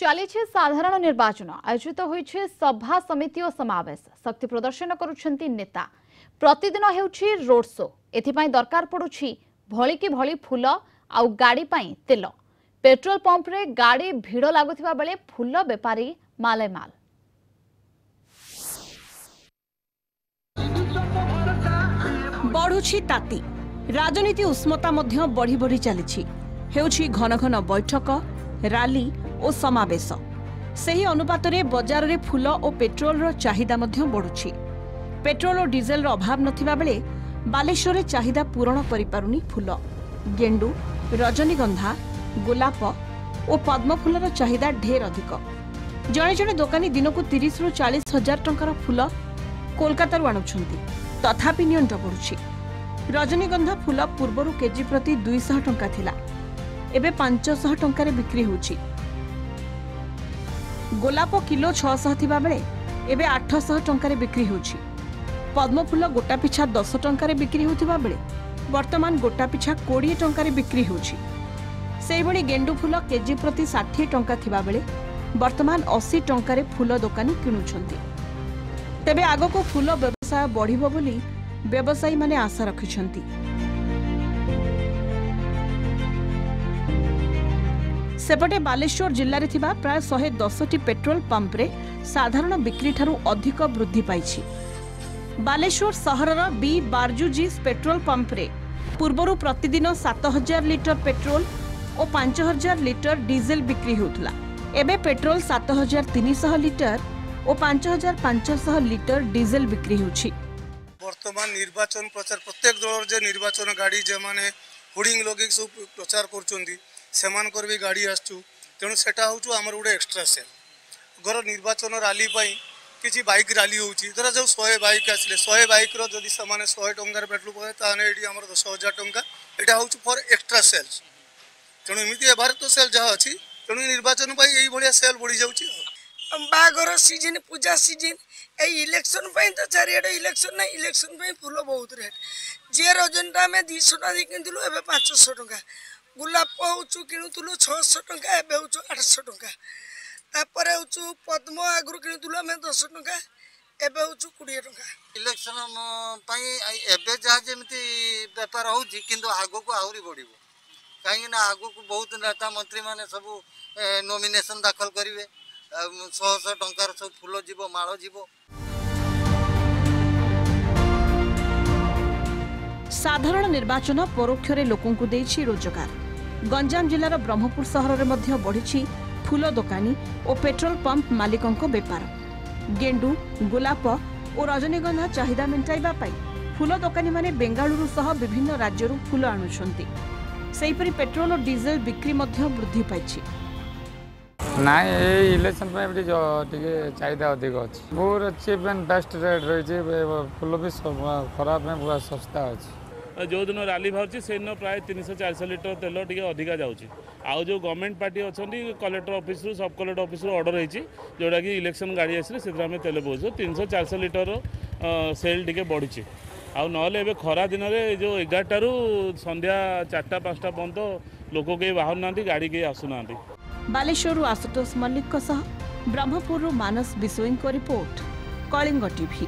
चली साधारण निर्वाचन आयोजित होइछे सभा समिति और समावेश शक्ति प्रदर्शन करुछंती नेता प्रतिदिन हेउछि रोड शो एथिपाई दरकार पड़ुछि भली की भली फूल आउ गाड़ी पाई तेल पेट्रोल पंप रे गाड़ी भिड़ लागुथिबा बेले फूल बेपारी माले माल बढ़ुछि ताती राजनीति उष्मता मध्य बढ़ी बढ़ी चली हेउछि घन घन बैठक रैली और समावेश सही अनुपात रे बाजार रे फूल और पेट्रोल रो चाहिदा मध्य बढ़ुछि पेट्रोल और डीजेल रो अभाव नथिबा बेले बालेश्वर रे चाहिदा पूरण करि पारुनी फूल गेंडू रजनीगंधा गोलाप और पद्म फूल रो चाहिदा ढेर अधिक जणे जणे दोकानी दिन को 30 रु 40 हजार टंकार फूल कोलकाता रु आणुछंती तथापि नियंट बढ़ुछि रजनीगंधा फूल पूर्वरु केजी प्रति 200 टंका थिला एबे 500 टंका रे बिक्री होछि गोलाप किलो 600 थिबा बेले एबे 800 टंका रे बिक्री होछि पद्म फूल गोटा पिछा 10 टंका रे बिक्री होथिबा बेले वर्तमान गोटा पिछा 20 टंका रे बिक्री होछि सेहि बळी गेंडू फूल केजी प्रति 60 टंका थिबा बेले वर्तमान 80 टंका रे फूल दुकानी किनुछंती तेबे आगो को फूल व्यवसाय बढ़िबो बोली व्यवसायी माने आशा रखिछंती सेपटे बालेश्वर जिल्ला रे थिबा प्राय 110 पेट्रोल पंप रे साधारण बिक्री ठारू अधिक वृद्धि पाइछि बालेश्वर सहरर बी बारजुजीस पेट्रोल पंप रे पूर्वरु प्रतिदिन 7000 लिटर पेट्रोल और 5000 लिटर डीजेल बिक्री होतला एबे पेट्रोल 7300 लिटर और 5500 लिटर डीजेल बिक्री होछि वर्तमान निर्वाचन प्रचार प्रत्येक दल जे निर्वाचन गाड़ी जे माने होर्डिंग लगे सब प्रचार करछंती सेमानकर भी गाड़ी आसचु तेणु सेटा होचु हमर गुडे एक्स्ट्रा सेल घर निर्वाचन रैली पई किछि बाइक रैली होउची धरा जो 100 बाइक आसले 100 बाइक रो जदी समान 100 टंका पेट्रोल पय ताने एडी हमर 10000 टंका एटा होचु फॉर एक्स्ट्रा सेल्स तेणु एमिति एबार तो सेल जहा अछि तेणु निर्वाचन पई एई बढिया सेल बढ़ी जाउची बागर सीजन पूजा सीजन ए इलेक्शन पई तो चारियाडे इलेक्शन ना इलेक्शन पई फूल बहुत रेट जे रजनटा में 200 टका किनतिलु एबे 500 टका गुलाप होचु किनुतुलु 600 टका एबे होचु 800 टका तापर होचु पद्म आगरु किनुतुलु हमें 10 टका एबे होचु 20 टका इलेक्शन पई एबे जा जेमति व्यापार होची किंतु आगो को आउरी बढ़िबो काहे ना आगो को बहुत नेता मंत्री माने सब नॉमिनेशन दाखल करिवे 100 टंकार सब फूल जीवो माळ जीवो साधारण निर्वाचन परोक्ष रे लोकन को देछि रोजगार गंजाम जिलार ब्रह्मपुर सहर रे मध्य बढ़िछि फूल दुकानी और पेट्रोल पंप मालिकों को बेपार गेंडू गोलाप और रजनीगंधा चाहिदा मेंटाइबा पाई फूल दुकानी माने बेंगालुरु सह विभिन्न राज्यरु फूल आणुछंती सेहिपरि पेट्रोल और डीजेल बिक्री मध्य वृद्धि पाइछि ना इलेक्शन टे चाहिदा अधिक अच्छी पूरा चीप एंड बेस्ट रेट रही फूल भी खराब में पूरा सस्ता अच्छी जो दिन रैली बाहर से दिन प्राय 300-400 लिटर तेल टी अधिका जाऊँगी आउ जो गवर्नमेंट पार्टी अच्छा कलेक्टर ऑफिस सब कलेक्टर ऑफिस ऑर्डर होती जोटा कि इलेक्शन गाड़ी आसे से तेल पहुँचो 300-400 लिटर सेल टी बढ़ी आउ ना खरा दिन में जो 11 रु संध्या 4-5 पर्यंत लोक कहीं बाहर ना गाड़ी कहीं आसुना बालेश्वर आशुतोष मल्लिक ब्रह्मपुर मानस बिसोई रिपोर्ट कलिंग टीवी।